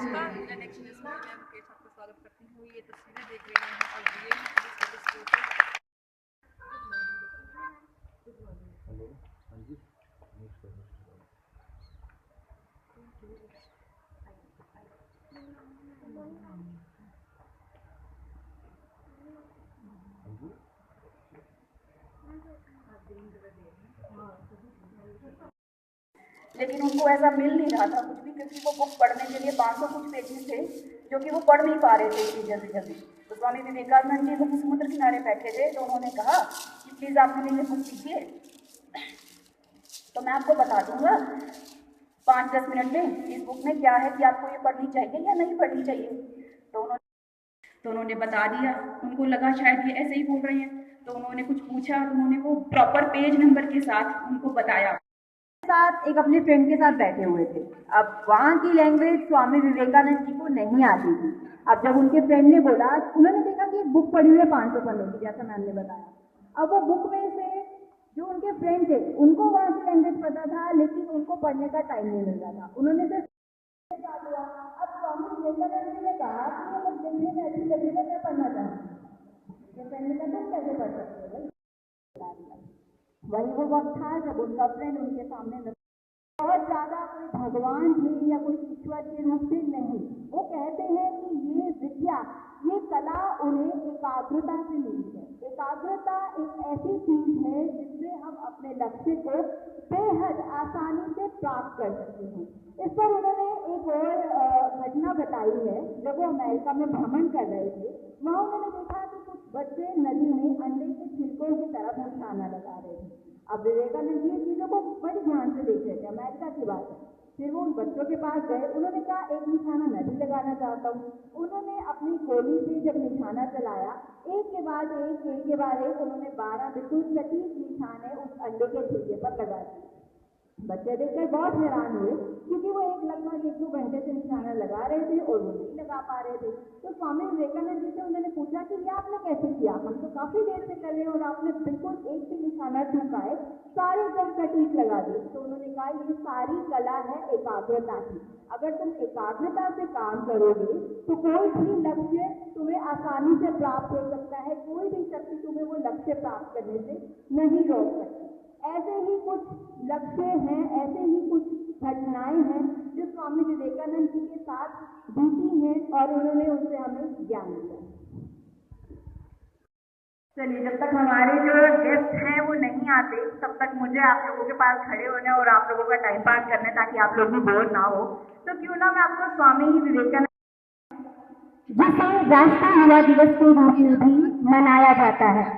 नमस्कार, Indian express में मैं मुकेश आपका स्वागत करती हूँ। ये तस्वीरें देख रहे हैं और ये स्कूल से। हेलो, हाँ जी, लेकिन उनको ऐसा मिल नहीं रहा था कुछ भी, क्योंकि वो बुक पढ़ने के लिए 500 कुछ पेजेस थे जो कि वो पढ़ नहीं पा रहे थे इतनी जल्दी जल्दी। तो स्वामी विवेकानंद जी जब समुद्र किनारे बैठे थे तो उन्होंने कहा कि प्लीज़ आप मेरे लिए बुक दीजिए, तो मैं आपको बता दूंगा 5-10 मिनट में इस बुक में क्या है कि आपको ये पढ़नी चाहिए या नहीं पढ़नी चाहिए। तो उन्होंने बता दिया। उनको लगा शायद ये ऐसे ही बोल रहे हैं, तो उन्होंने कुछ पूछा, तो उन्होंने वो प्रॉपर पेज नंबर के साथ उनको बताया। साथ एक अपने फ्रेंड के साथ बैठे हुए थे। अब वहाँ की लैंग्वेज स्वामी विवेकानंद जी को नहीं आती थी। अब जब उनके फ्रेंड ने बोला, उन्होंने देखा कि एक बुक पढ़ी हुई है 500 पन्नों की, जैसा मैम ने बताया। अब वो बुक में से जो उनके फ्रेंड थे उनको वहाँ की लैंग्वेज पता था, लेकिन उनको पढ़ने का टाइम नहीं मिल रहा था। उन्होंने सिर्फ अब स्वामी विवेकानंद जी ने कहा कि ये लोग देखने में ऐसी लगेगा, मैं पढ़ना चाहूँगी। फ्रेंड ने कहा तुम कैसे पढ़ सकते हो भाई। वही वो वक्त था जब उनका फ्रेंड उनके सामने बहुत ज्यादा कोई भगवान जी या कोई ईश्वर के रूप से नहीं, वो कहते हैं कि ये विद्या, ये कला उन्हें एकाग्रता से मिली है। एकाग्रता एक ऐसी चीज है जिससे हम अपने लक्ष्य को बेहद आसानी से प्राप्त कर सकते हैं। इस पर उन्होंने एक और घटना बताई है। जब वो अमेरिका में भ्रमण कर रहे थे, वहाँ उन्होंने देखा कि कुछ बच्चे नदी में अंडे के छिलकों की तरफ निशाना लगा रहे थे। अब विवेकानंद जी चीजों को बड़े ध्यान से देख रहे थे, अमेरिका की बात है। फिर वो उन बच्चों के पास गए, उन्होंने कहा एक निशाना मैं भी लगाना चाहता हूँ। उन्होंने अपनी गोली से जब निशाना चलाया, एक के बाद एक उन्होंने 12 बिल्कुल सटीक निशाने उस अंडे के छिलके पर लगा दिए। बच्चे देखकर बहुत हैरान हुए, क्योंकि वो लगभग 1-2 घंटे से निशाना लगा रहे थे और वो नहीं लगा पा रहे थे। तो स्वामी विवेकानंद जी से उन्होंने पूछा कि ये आपने कैसे किया, हम तो काफी देर से कर रहे हैं और आपने बिल्कुल एक भी निशाना चूकाए सारे एकदम सटीक लगा दिए। तो उन्होंने कहा ये सारी कला है एकाग्रता की। अगर तुम एकाग्रता से काम करोगे तो कोई भी लक्ष्य तुम्हें आसानी से प्राप्त हो सकता है, कोई भी शक्ति तुम्हें वो लक्ष्य प्राप्त करने से नहीं रोक सकती। ऐसे ही कुछ लक्ष्य हैं, ऐसे ही कुछ घटनाएं हैं जो स्वामी विवेकानंद जी के साथ बीती हैं और उन्होंने उनसे हमें ज्ञान दिया। चलिए, जब तक हमारे जो गेस्ट हैं वो नहीं आते तब तक मुझे आप लोगों के पास खड़े होने और आप लोगों का टाइम पास करने, ताकि आप लोग भी बोर ना हो, तो क्यों ना मैं आपको स्वामी विवेकानंद जिसे राष्ट्रीय युवा दिवस के रूप में भी मनाया जाता है।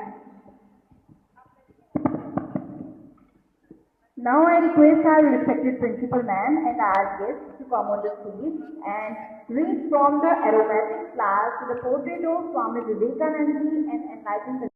Now I request our respected principal ma'am and our guests to come on the stage and read from the aromatic flowers to the portrait of Swami Vivekananda ji and enlighten the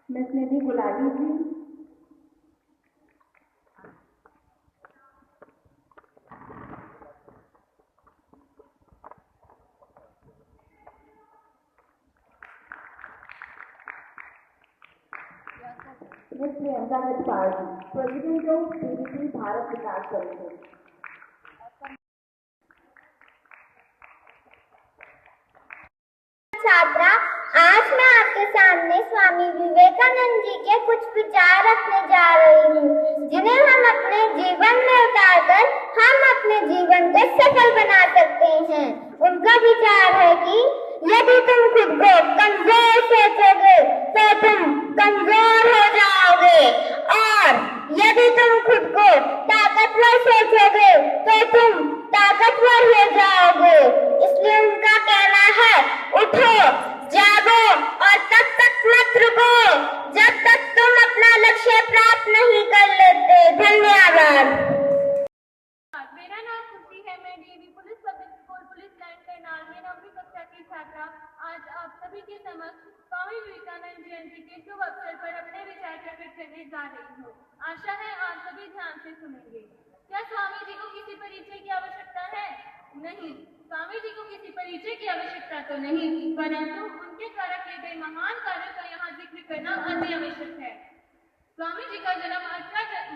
miss Nidhi Gulati ji. Miss Priyanka Jaspal ji, president of PDP Bharat Vikas Parishad. छात्रा, आज मैं आपके सामने स्वामी विवेकानंद जी के कुछ विचार रखने जा रही हूँ, जिन्हें हम अपने जीवन में उतारकर हम अपने जीवन को सफल बना सकते हैं। उनका विचार है कि यदि तुम खुद को कमजोर सोचोगे तो तुम कमजोर हो जाओगे, और यदि तुम खुद को ताकतवर सोचोगे तो तुम ताकतवर हो जाओगे। इसलिए उनका कहना है, उठो, जागो और तब तक मत रुको जब तक तुम अपना लक्ष्य प्राप्त नहीं कर लेते। धन्यवाद। मेरा नाम खुशी है। मैं DV police public school police line Karnal में 9वीं कक्षा की छात्रा आज आप सभी के समक्ष स्वामी विवेकानंद जयंती के शुभ अवसर पर अपने विचार प्रकट करने जा रही हूँ। आशा है आप सभी ध्यान से सुनेंगे। क्या स्वामी जी को किसी परिचय की आवश्यकता है? नहीं, स्वामी जी को किसी परिचय की आवश्यकता तो नहीं, परंतु उनके द्वारा किए गए महान कार्यों का यहाँ जिक्र करना अति आवश्यक है। स्वामी जी का जन्म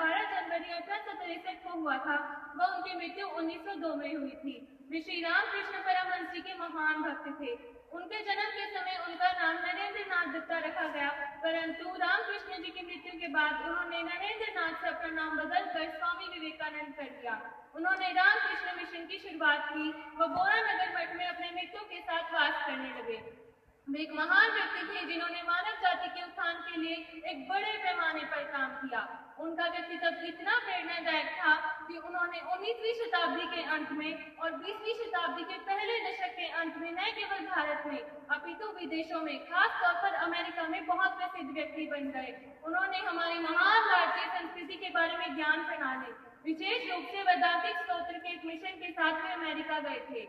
12 जनवरी 1863 को हुआ था व उनकी मृत्यु 1902 में हुई थी। वे श्री रामकृष्ण परमहंस जी के महान भक्त थे। उनके जन्म के समय उनका नाम नरेंद्र नाथ दत्ता रखा गया, परंतु रामकृष्ण जी की मृत्यु के बाद उन्होंने नरेंद्र नाथ से अपना नाम बदलकर स्वामी विवेकानंद कर दिया। उन्होंने रामकृष्ण मिशन की शुरुआत की व बोरा नगर मठ में अपने मित्रों के साथ वास करने लगे। वे एक महान व्यक्ति थे जिन्होंने मानव जाति के उत्थान के लिए एक बड़े पैमाने पर काम किया। उनका व्यक्तित्व इतना प्रेरणादायक था कि उन्होंने 19वीं शताब्दी के अंत में और 20वीं शताब्दी के पहले दशक के अंत में न केवल भारत में अपितु विदेशों में, खास तौर पर अमेरिका में बहुत प्रसिद्ध व्यक्ति बन गए। उन्होंने हमारी महान भारतीय संस्कृति के बारे में ज्ञान फैलाने, विशेष रूप से वैदिक स्तोत्र के एक मिशन के साथ वे अमेरिका गए थे।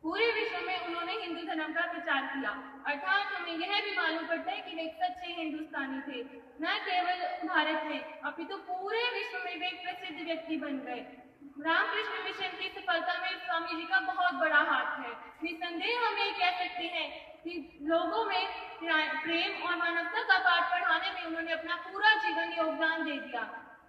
पूरे विश्व में उन्होंने हिंदू धर्म का प्रचार किया, अर्थात हमें यह भी मालूम पड़ता है कि वे एक सच्चे हिंदुस्तानी थे। न केवल भारत में अपितु पूरे विश्व में वे एक प्रसिद्ध व्यक्ति बन गए। रामकृष्ण मिशन की सफलता में स्वामी जी का बहुत बड़ा हाथ है। निसंदेह हम ये कह सकते हैं कि लोगों में प्रेम और मानवता का पाठ पढ़ाने में उन्होंने अपना पूरा जीवन योगदान दे दिया।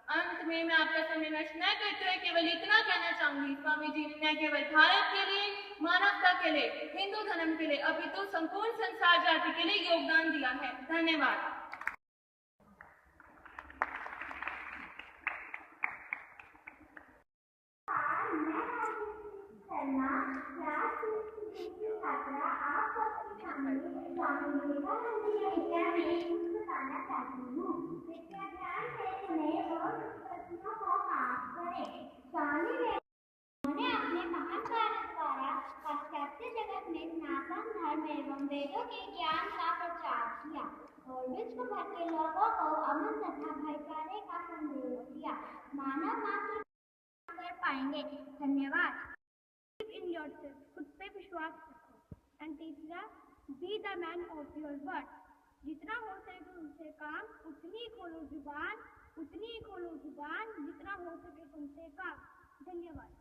अंत में मैं आपका समय नष्ट न करते हुए केवल इतना कहना चाहूंगी, स्वामी जी ने न केवल भारत के लिए, मानवता के लिए, हिंदू धर्म के लिए, अपितु संपूर्ण संसार जाति के लिए योगदान दिया है। धन्यवाद। एवं वेदों के ज्ञान का प्रचार किया और विश्व भर के लोगों को अमन तथा भाईचारे का संदेश दिया। मानव मात्र कर पाएंगे। धन्यवाद। इन योरसेल्फ, खुद पे विश्वास रखो। एंड तीसरा, be the man of your word. जितना हो सके उनसे काम, उतनी खोलो जुबान, जितना हो सके तुमसे काम। धन्यवाद।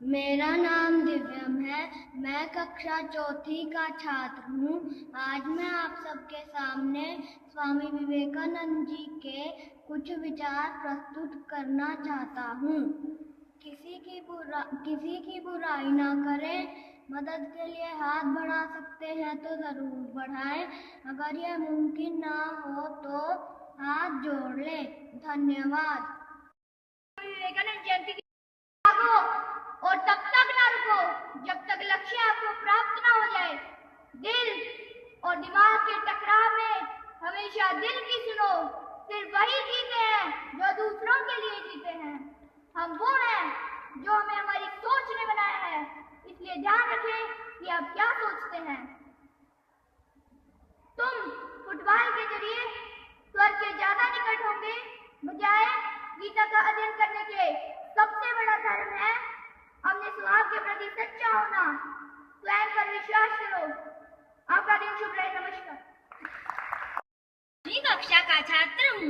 मेरा नाम दिव्यम है। मैं कक्षा 4वीं का छात्र हूँ। आज मैं आप सबके सामने स्वामी विवेकानंद जी के कुछ विचार प्रस्तुत करना चाहता हूँ। किसी की बुराई ना करें, मदद के लिए हाथ बढ़ा सकते हैं तो ज़रूर बढ़ाएं। अगर यह मुमकिन ना हो तो हाथ जोड़ लें। धन्यवाद। विवेकानंद जयंती की और तब तक ना रुको जब तक लक्ष्य आपको प्राप्त ना हो जाए। दिल और दिमाग के टकराव में हमेशा दिल की सुनो। सिर्फ वही जीते हैं जो दूसरों के लिए जीते हैं। हम वो हैं जो हमें हमारी सोच ने बनाया है। इसलिए ध्यान रखें कि आप क्या सोचते हैं। तुम फुटबॉल के जरिए स्वर्ग के ज्यादा निकट होंगे बजाय गीता का अध्ययन करने के। सबसे बड़ा धर्म है अपने स्वभाव के प्रति सच्चा होना। स्वयं पर विश्वास करो। आपका दिन शुभ रहे। नमस्कार। 9वीं कक्षा का छात्र हूँ।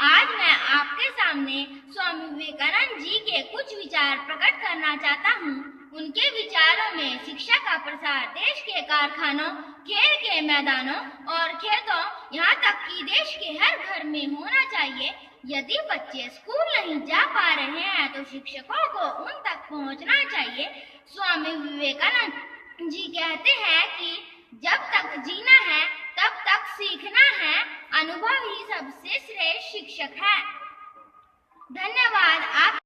आज मैं आपके सामने स्वामी विवेकानंद जी के कुछ विचार प्रकट करना चाहता हूँ। उनके विचारों में शिक्षा का प्रसार देश के कारखानों, खेल के मैदानों और खेतों, यहाँ तक कि देश के हर घर में होना चाहिए। यदि बच्चे स्कूल नहीं जा पा रहे हैं तो शिक्षकों को उन तक पहुँचना चाहिए। स्वामी विवेकानंद जी कहते हैं कि जब तक जीना है तब तक सीखना है, अनुभव ही सबसे श्रेष्ठ शिक्षक है। धन्यवाद। आप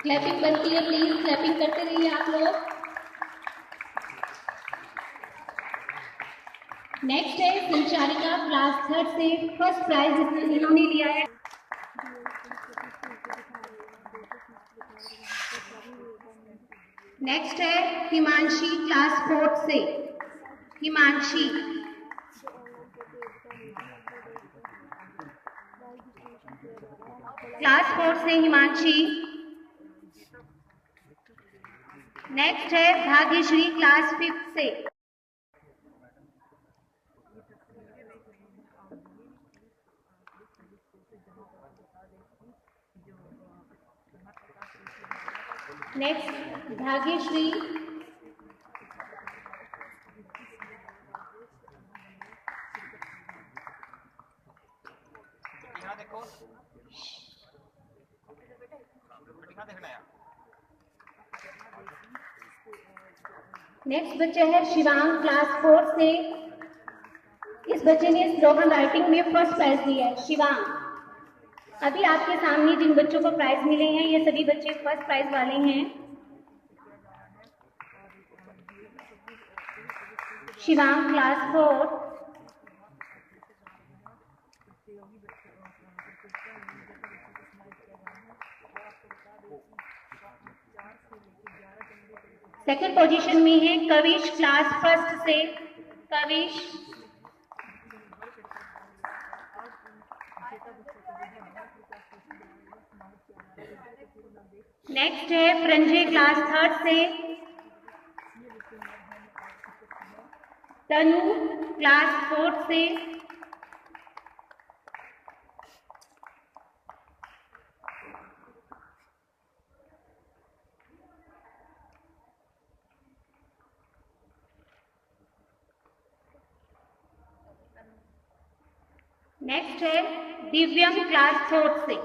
क्लैपिंग बनती है, प्लीज क्लैपिंग करते रहिए आप लोग। नेक्स्ट है संचारिका क्लास 3 से फर्स्ट प्राइज इन्होंने लिया है। नेक्स्ट है हिमांशी क्लास 4 से। हिमांशी क्लास 4 से हिमांशी। नेक्स्ट है भाग्यश्री क्लास 5 से। नेक्स्ट भाग्यश्री नेक्स्ट बच्चा है शिवांग क्लास 4 से। इस बच्चे ने स्लोगन राइटिंग में फर्स्ट प्राइज लिया है। शिवांग, अभी आपके सामने जिन बच्चों को प्राइज मिले हैं ये सभी बच्चे फर्स्ट प्राइज वाले हैं। शिवांग क्लास 4। सेकंड पोजीशन में है कविश क्लास 1 से। कविश। नेक्स्ट है प्रंजय क्लास 3 से। तनु क्लास 4 से। नेक्स्ट है दिव्यम क्लास 4 से।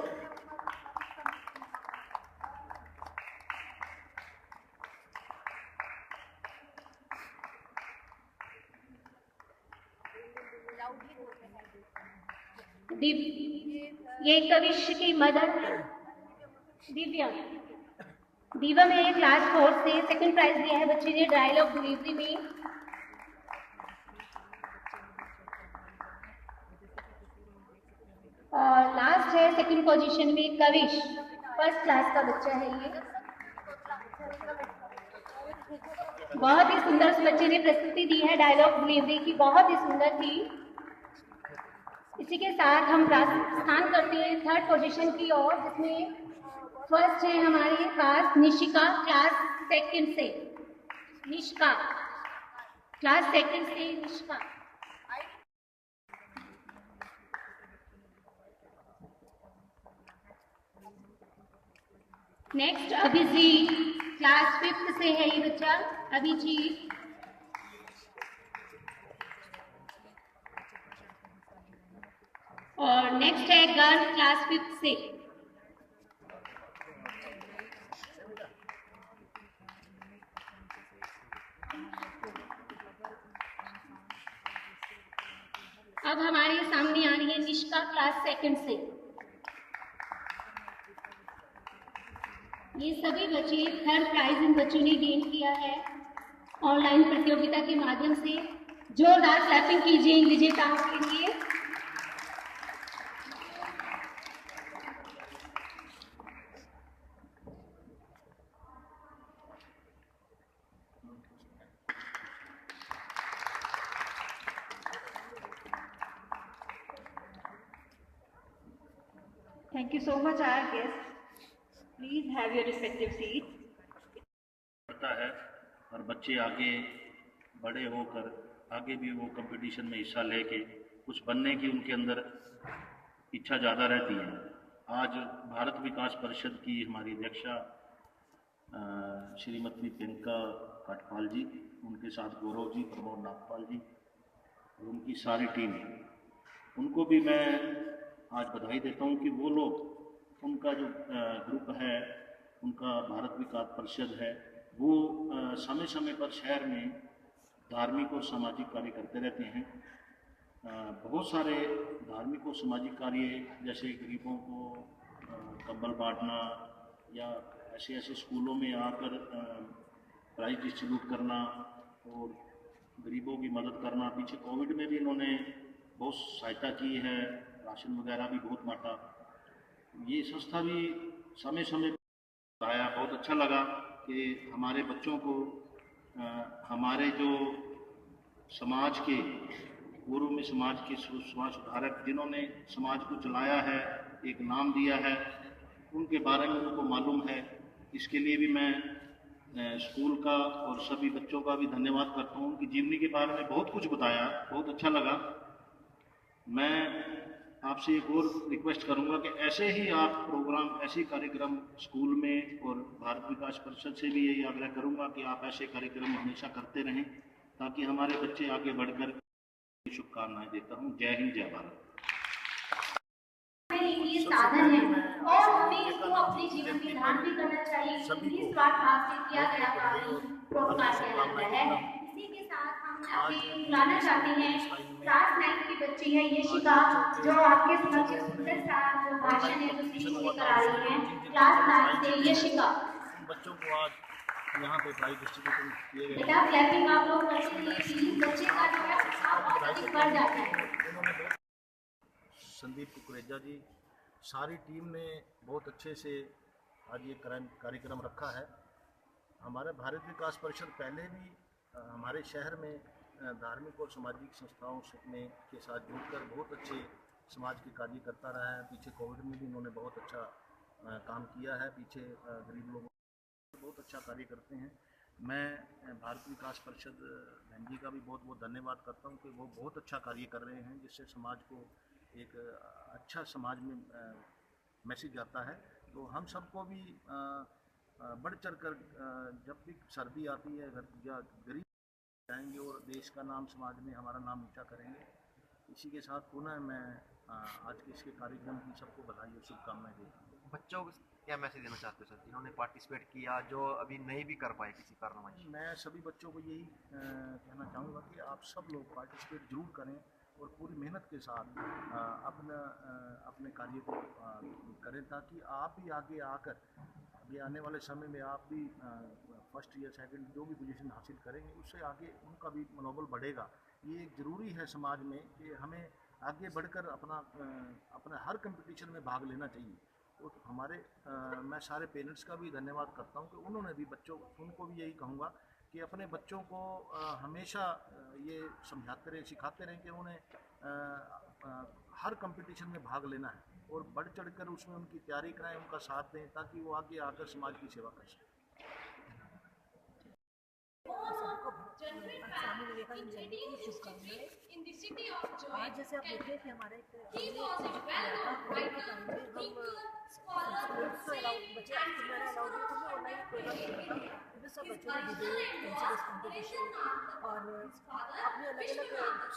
ये कविश की मदर है दिव्यम। दिव्यम है क्लास 4 से। सेकंड प्राइज लिया है बच्चे ने डायलॉग डिलीवरी में। और लास्ट है सेकंड पोजीशन में कविश। फर्स्ट क्लास का बच्चा है ये। बहुत ही सुंदर उस बच्चे ने प्रस्तुति दी है डायलॉग डिलीवरी की, बहुत ही सुंदर थी। इसी के साथ हम प्रस्थान करते हैं थर्ड पोजीशन की ओर, जिसमें फर्स्ट है हमारे पास निशिका क्लास 2 से। निशिका क्लास 2 से। निशिका नेक्स्ट अभिजीत क्लास 5 से है ये बच्चा। अभिजीत। और नेक्स्ट है गर्ल क्लास 5 से। अब हमारे सामने आ रही है निष्का क्लास 2 से। ये सभी बच्चे थर्ड प्राइज इन बच्चों ने गेन किया है ऑनलाइन प्रतियोगिता के माध्यम से। जोरदार क्लैपिंग कीजिए इन विजेताओं के लिए। Thank you so much, our guests. Please have your respective seats. करता है और बच्चे आगे बड़े होकर आगे भी वो कंपटीशन में हिस्सा लेके कुछ बनने की उनके अंदर इच्छा ज़्यादा रहती है। आज भारत विकास परिषद की हमारी अध्यक्षा श्रीमती प्रियंका काटपाल जी, उनके साथ गौरव जी, प्रमोद नागपाल जी और उनकी सारी टीम, उनको भी मैं आज बधाई देता हूं कि वो लोग, उनका जो ग्रुप है, उनका भारत विकास परिषद है, वो समय समय पर शहर में धार्मिक और सामाजिक कार्य करते रहते हैं। बहुत सारे धार्मिक और सामाजिक कार्य जैसे गरीबों को कंबल बांटना या ऐसे ऐसे स्कूलों में आकर प्राइज डिस्ट्रीब्यूट करना और गरीबों की मदद करना। पीछे कोविड में भी इन्होंने बहुत सहायता की है, राशन वगैरह भी बहुत बांटा। ये संस्था भी समय समय पर आया। बहुत अच्छा लगा कि हमारे बच्चों को हमारे जो समाज के पूर्व में समाज के समाज सुधारक जिन्होंने समाज को चलाया है, एक नाम दिया है, उनके बारे में उनको मालूम है। इसके लिए भी मैं स्कूल का और सभी बच्चों का भी धन्यवाद करता हूँ। उनकी जीवनी के बारे में बहुत कुछ बताया, बहुत अच्छा लगा। मैं आपसे एक और रिक्वेस्ट करूँगा कि ऐसे ही आप प्रोग्राम, ऐसे कार्यक्रम स्कूल में, और भारत विकास परिषद से भी यही आग्रह करूँगा कि आप ऐसे कार्यक्रम हमेशा करते रहें ताकि हमारे बच्चे आगे बढ़कर। शुभकामनाएं देता हूँ। जय हिंद, जय भारत। ये साधन है और हमें इसको अपने जीवन में ध्यान भी करना चाहिए। इस स्वार्थ से किया गया प्रोत्साहन किया जाता है। इसी के साथ हम आपसे बुलाना चाहते हैं क्लास 9 की बच्ची है यशिका, जो आपके समक्ष सुंदर सा जो भाषण है जो स्पीच लेकर आ रही है। क्लास 9 से यशिका। बच्चों को आज यहाँ पे प्राइज डिस्ट्रीब्यूशन किए गए। बेटा क्लैपिंग आप लोग करते रहिए प्लीज, बच्चे का जो है उत्साह अधिक बढ़ जाता है। संदीप कुकरेजा जी, सारी टीम ने बहुत अच्छे से आज ये कार्यक्रम रखा है। हमारे भारत विकास परिषद पहले भी हमारे शहर में धार्मिक और सामाजिक संस्थाओं में के साथ जुड़कर बहुत अच्छे समाज के कार्य करता रहा है। पीछे कोविड में भी उन्होंने बहुत अच्छा काम किया है। पीछे गरीब लोगों बहुत अच्छा कार्य करते हैं। मैं भारत विकास परिषद बहन जी का भी बहुत बहुत धन्यवाद करता हूं कि वो बहुत अच्छा कार्य कर रहे हैं, जिससे समाज को एक अच्छा समाज में मैसेज आता है। तो हम सबको भी बढ़ चढ़ कर जब भी सर्दी आती है या गरीब जाएंगे और देश का नाम, समाज में हमारा नाम ऊंचा करेंगे। इसी के साथ पुनः मैं आज के इसके कार्यक्रम की सबको बधाई और शुभकामनाएं देता हूँ। बच्चों को क्या मैसेज देना चाहते हो सर, जिन्होंने पार्टिसिपेट किया, जो अभी नहीं भी कर पाए किसी कारणवश? मैं सभी बच्चों को यही कहना चाहूँगा कि आप सब लोग पार्टिसिपेट जरूर करें और पूरी मेहनत के साथ अपने कार्य को करें, ताकि आप भी आगे आकर अभी आने वाले समय में आप भी फर्स्ट या सेकंड जो भी पोजीशन हासिल करेंगे, उससे आगे उनका भी मनोबल बढ़ेगा। ये ज़रूरी है समाज में कि हमें आगे बढ़कर अपना हर कंपटीशन में भाग लेना चाहिए। तो हमारे मैं सारे पेरेंट्स का भी धन्यवाद करता हूँ कि उन्होंने भी बच्चों, उनको भी यही कहूँगा कि अपने बच्चों को हमेशा ये समझाते रहें, सिखाते रहें कि उन्हें हर कंपटीशन में भाग लेना है और बढ़ चढ़कर उसमें उनकी तैयारी कराएं, उनका साथ दें, ताकि वो आगे आकर समाज की सेवा कर सकें। स्वामी विवेकानंद जयंती की शुभकामनाएं। आज जैसे आप देख रहे थे हमारा एक प्रोजेक्ट किया था, कोविड के टाइम में हम स्कूल्स को अलाउड, बच्चे स्कूल में अलाउड हुए, तो हमने ऑनलाइन प्रोग्राम किया था जिसमें सब बच्चों ने डिबेट, पेंसिल कॉम्पिटिशन और अपने अलग अलग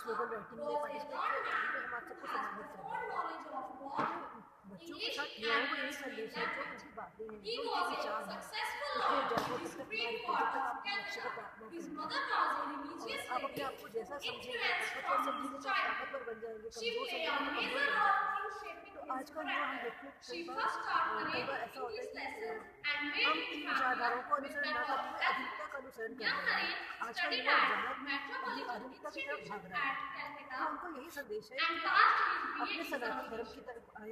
स्लोगन राइटिंग में पार्टिसिपेट किया, जिसमें हम आप सबको सम्मानित करते हैं। बच्चों के साथ युवाओं को यही संदेश है, जो उनकी बातें हैं, जो उनके विचार हैं, उसको जागरूक तक हमारे प्रोजेक्ट तक आप लक्ष्य को प्राप्त करें। आप अपने आप को जैसा समझेंगे, ताकतवर समझेंगे तो आप ताकतवर बन जाएंगे, कमजोर समझेंगे तो कमजोर बन जाएंगे। तो आजकल जो हम देखते हैं कई बार ऐसा होता है कि हम इन विचारधाराओं को अनुसरण न करते हुए आधुनिकता का अनुसरण कर रहे हैं। आजकल युवा जनक आधुनिकता की तरफ भाग रहा है। तो उनको यही संदेश है कि अपने सनातन धर्म की तरफ आए,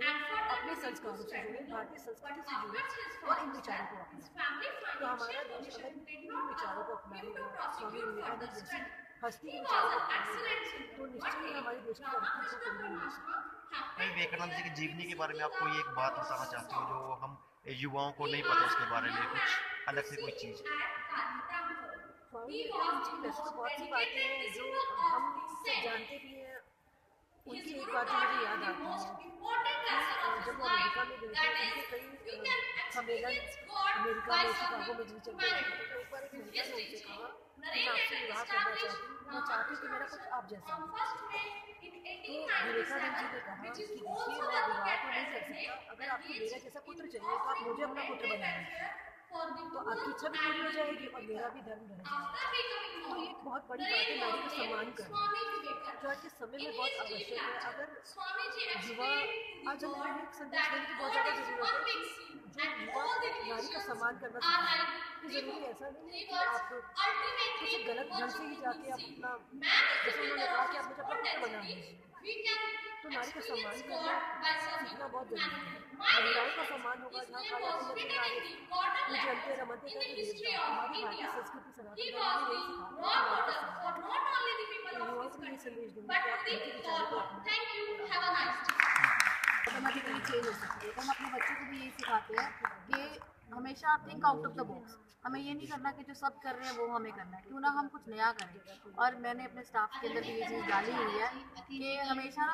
अपने संस्कारों से जुड़े, भारतीय संस्कृति से जुड़े और इन विचारों को अपनाएं। तो हमारा देश अगर इन विचारों को अपनाएगा, स्वामी विवेकानंद जैसी हस्ती के विचारों को अपनाएगा, तो निश्चय ही हमारे देश की तरक्की को कमी नहीं है। विवेकानंद जी की जीवनी के बारे में आप कोई एक बात बताना चाहते हो जो हम युवाओं को नहीं पता, उसके बारे में कुछ अलग से कोई चीज़? स्वामी विवेकानंद जी वैसे तो बहुत सी बातें हैं जो हम सब जानते भी हैं। उनकी एक बात जो मुझे याद आती है कि जब वो अमेरिका में गए थे, उनके कई सम्मेलन अमेरिका में शिकागो में चल रहे थे, तो एक बार एक महिला ने उनसे कहा कि मैं आपसे विवाह करना चाहती हूँ, मैं चाहती हूँ कि मेरा कुछ आप जैसा हो। तो विवेकानंद जी ने कहा कि देखिए, मैं विवाह तो नहीं कर सकता, अगर आपको मेरा जैसा पुत्र चाहिए तो आप मुझे अपना पुत्र बनाइए, तो आपकी इच्छा भी पूरी हो जाएगी और मेरा भी धर्म रह जाएगा। तो ये एक बहुत बड़ी बात है, नारी का सम्मान करना, जो आज के समय में बहुत आवश्यक है। अगर युवा आज हमें एक संदेश देने की बहुत ज़्यादा ज़रूरत है, जो युवा नारी का सम्मान करना सीखें। ये ज़रूरी ऐसा नहीं है कि आप कुछ गलत ढंग से ही जाके आप अपना, जैसे उन्होंने कहा कि आप मुझे अपना पुत्र बना लीजिए, तो नारी का सम्मान करना सीखना बहुत जरूरी है। महिलाओं का सम्मान होगा जहाँ कहा जाता है नारी मुझे अंते रमते करके देवता। हमारी भारतीय संस्कृति सनातन धर्म में यही सिखाता है नारी का सम्मान। तो युवाओं को ये संदेश दूंगी कि आप उनके विचारों को ऑटोमेटिकली चेंज हो सकती है। तो हम अपने बच्चों को भी यही सिखाते हैं कि हमेशा think out of the box. हमें ये नहीं करना कि जो सब कर रहे हैं वो हमें करना है, क्यों ना हम कुछ नया करें। और मैंने अपने स्टाफ के अंदर भी ये चीज़ डाली हुई है कि हमेशा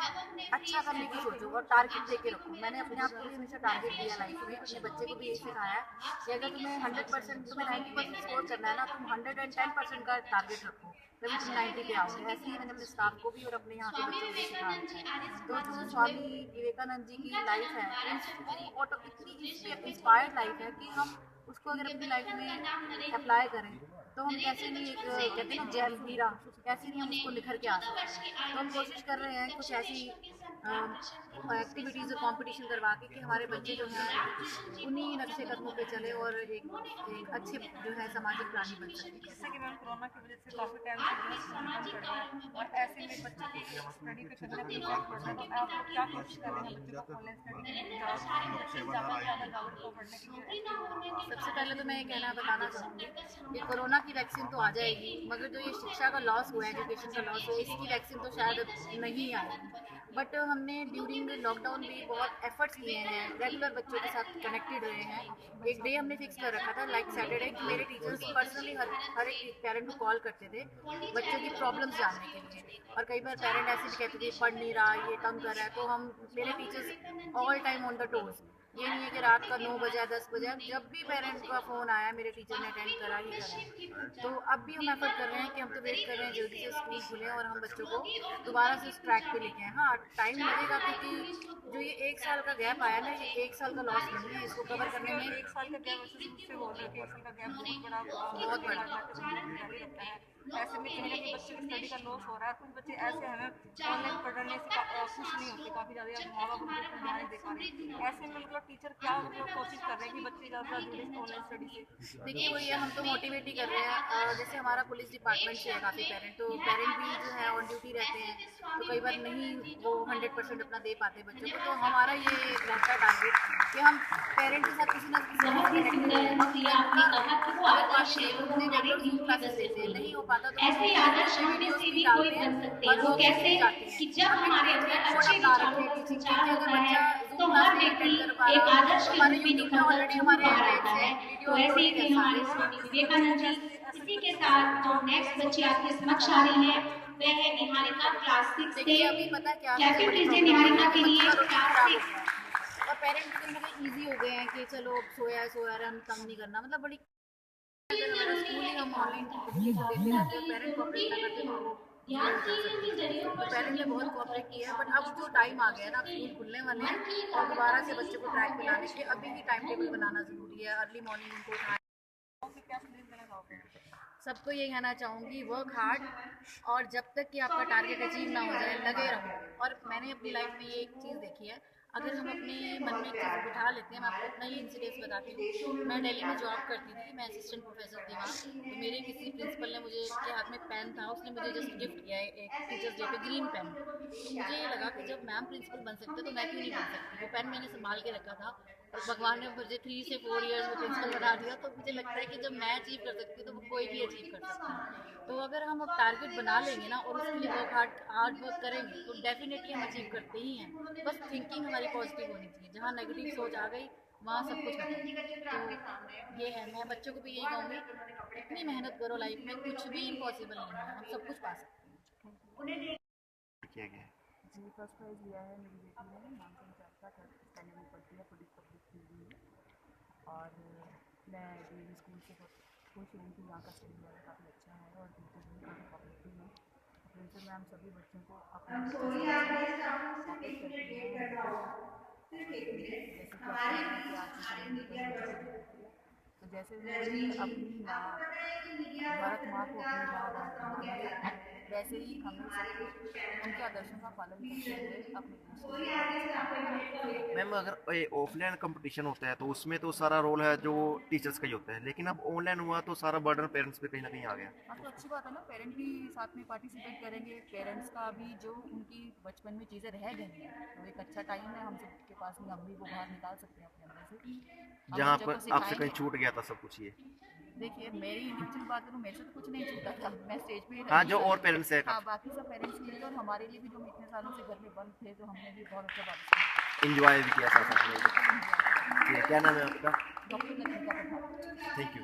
अच्छा करने की सोचो और टारगेट दे के रखो। मैंने अपने आप को भी हमेशा टारगेट दिया लाइफ में, अपने बच्चे को भी यही सिखाया है कि अगर तुम्हें 100% तुम्हें 90% स्कोर करना है ना, तुम 110% का टारगेट रखो, तभी तुम 90 पे आओगे। ऐसे ही मैंने अपने स्टाफ को भी और अपने यहाँ के बच्चों को सिखाया है। तो जो स्वामी विवेकानंद जी की लाइफ है, इतनी इंस्पायर्ड लाइफ है कि हम उसको अगर अपनी लाइफ में अप्लाई करें तो हम कैसे नहीं, एक कहते हैं ना जैल हीरा, कैसे नहीं हम उसको निखर के आ सकते। तो हम कोशिश कर रहे हैं कुछ ऐसी एक्टिविटीज़ और कंपटीशन करवा के कि हमारे बच्चे जो हैं उन्हीं नक्शे कदमों पे चले और एक अच्छे जो है सामाजिक प्राणी बन सके। जैसे कि मैम कोरोना की वजह से काफ़ी टाइम से बंद पड़ गया है और ऐसे में बच्चों की स्टडी पे करना भी बहुत पड़ रहा है, तो आप लोग क्या कोशिश कर रहे हैं बच्चों को ऑनलाइन स्टडी में ज़्यादा से ज़्यादा जागरूक हो पढ़ने के लिए? सबसे पहले तो मैं ये बताना चाहूँगी कि कोरोना की वैक्सीन तो आ जाएगी, मगर जो ये शिक्षा का लॉस हुआ है, एजुकेशन का लॉस हुआ है, इसकी वैक्सीन तो शायद नहीं आएगी। बट हमने ड्यूरिंग लॉकडाउन भी बहुत एफर्ट्स किए हैं, रेगुलर बच्चों के साथ कनेक्टेड रहे हैं। एक डे हमने फिक्स कर रखा था लाइक सैटरडे, कि मेरे टीचर्स पर्सनली हर एक पेरेंट को कॉल करते थे बच्चों की प्रॉब्लम्स जानने के लिए। और कई बार पेरेंट ऐसे भी कहते थे पढ़ नहीं रहा, ये तंग कर रहा है, तो हम मेरे teachers all time on the toes. ये नहीं है कि रात का 9 बजे 10 बजे, जब भी पेरेंट्स का फ़ोन आया मेरे टीचर ने अटेंड करा ही करा। तो अब भी हम एफर्ट कर रहे हैं कि हम तो वेट कर रहे हैं जल्दी से स्कूल खुलें और हम बच्चों को दोबारा से उस ट्रैक पे लेके आए। हाँ, टाइम लगेगा क्योंकि जो ये 1 साल का गैप आया ना, ये 1 साल का लॉस नहीं है, इसको कवर करने में 1 साल का गैप वैसे मुझसे बोल रहे थे, 1 साल का गैप बहुत बड़ा लगता है। ऐसे में कहीं ना कहीं बच्चों की स्टडी का लॉस हो रहा है। कुछ बच्चे ऐसे हैं ऑनलाइन पढ़ने से खुश नहीं होते, काफ़ी ज़्यादा माँ बाप उनको ध्यान दे पा रहे हैं। ऐसे में मतलब टीचर क्या मतलब कोशिश कर रहे हैं कि बच्चे ज़्यादा जुड़े ऑनलाइन स्टडी से? देखिए वही है, हम तो मोटिवेट ही कर रहे हैं। जैसे हमारा पुलिस डिपार्टमेंट से है काफ़ी पेरेंट, तो पेरेंट भी जो है ऑन ड्यूटी रहते हैं, तो कई बार नहीं वो 100% अपना दे पाते बच्चों को। तो हमारा ये रहता है टारगेट कि हम पेरेंट के साथ किसी ना किसी नहीं हो पाता तो ऐसे आदर्श हम से भी कोई बन सकते हैं। वो कैसे कि जब हमारे अंदर अच्छे विचार होता है तो हर व्यक्ति एक आदर्श के रूप में निकलकर चुन पा रहता है। तो ऐसे ही थे हमारे स्वामी विवेकानंद जी। इसी के साथ जो नेक्स्ट बच्चे आपके समक्ष आ रही है वह है निहारिका क्लास 6 से। कैप्टन कीजिए निहारिका के लिए क्लास 6। और पेरेंट्स कहीं ना कहीं ईजी हो गए हैं कि चलो सोया हम तंग नहीं करना, मतलब बड़ी अगर हमारा स्कूल ही हम ऑनलाइन एजुकेशन देते रहते हैं, पेरेंट कोऑपरेट ना करते तो पेरेंट ने बहुत कोऑपरेट किया है। बट अब जो टाइम आ गया ना, स्कूल खुलने वाले हैं और दोबारा से बच्चों को ट्रैक पे लाने के लिए अभी भी टाइम टेबल बनाना ज़रूरी है। अर्ली मॉर्निंग उनको उठाएं। सबको ये कहना चाहूँगी, वर्क हार्ड, और जब तक कि आपका टारगेट अचीव ना हो जाए लगे रहो। और मैंने अपनी लाइफ में ये एक चीज़ देखी है, अगर हम अपने मन में एक चीज़ बिठा लेते हैं, मैं आपको अपना ही इंसिडेंस बताती हूँ। मैं दिल्ली में जॉब करती थी, मैं असिस्टेंट प्रोफेसर थी वहाँ। तो मेरे किसी प्रिंसिपल ने मुझे के हाथ में पेन था, उसने मुझे जस्ट गिफ्ट किया है एक टीचर्स डे पे ग्रीन पेन। तो मुझे ये लगा कि जब मैम प्रिंसिपल बन सकते तो मैं क्यों नहीं बन सकती। वो पेन मैंने संभाल के रखा था और भगवान ने मुझे 3 से 4 ईयर्स में प्रिंसिपल बना दिया। तो मुझे लगता है कि जब मैं अचीव कर सकती हूँ तो वो कोई भी अचीव कर सकता है। तो अगर हम अब टारगेट बना लेंगे ना और उसके लिए हार्ड वर्क करेंगे तो डेफिनेटली हम अचीव करते ही हैं। बस थिंकिंग हमारी पॉजिटिव होनी चाहिए। जहाँ नेगेटिव सोच आ गई वहाँ सब कुछ तो ये है, मैं बच्चों को भी यही कहूँगी, इतनी मेहनत करो लाइफ में, कुछ भी इम्पॉसिबल नहीं है, हम सब कुछ पा सकते हैं। किया गया है। जी फर्स्ट प्राइज़ लिया है मेरी बेटी ने, नामचंद चाचा, थर्ड स्टैंडर्ड में पढ़ती है, पुलिस पब्लिक स्कूल में। और मैं डीवी स्कूल से बहुत खुश हूँ कि यहाँ का स्टडी लेवल काफ़ी अच्छा है और टीचर भी काफ़ी कॉपरेटिव है। प्रिंसिपल मैम सभी बच्चों को अपने तो जैसे अपनी माँ भारत माँ को अपनी माँ मानते हैं, वैसे ही हमें सबको उनके आदर्शों का पालन करते हुए अपने मैम अगर ऑफलाइन कंपटीशन होता है तो उसमें तो सारा रोल है जो टीचर्स का ही होता है, लेकिन अब ऑनलाइन हुआ तो सारा बर्डन पेरेंट्स पे कहीं ना कहीं आ गया। हाँ तो अच्छी बात है ना, पेरेंट भी साथ में पार्टिसिपेट करेंगे, पेरेंट्स का भी जो उनकी बचपन में चीज़ें रह गई हैं तो एक अच्छा टाइम है हम सब के पास में, हम भी वो बाहर निकाल सकते हैं अपने अंदर से। जहाँ पर आपसे कहीं छूट गया था सब कुछ ये देखिए मेरी इंडिविजुअल बात करूँ, मेरे से तो कुछ नहीं छूटा था, मैं स्टेज पे ही हाँ जो और पेरेंट्स है हाँ बाकी सब पेरेंट्स के लिए और हमारे लिए भी जो इतने सालों से घर में बंद थे तो हमने भी बहुत अच्छा बात एंजॉय भी किया साथ में। क्या नाम है आपका? डॉक्टर नथी का प्रभाव। Thank you.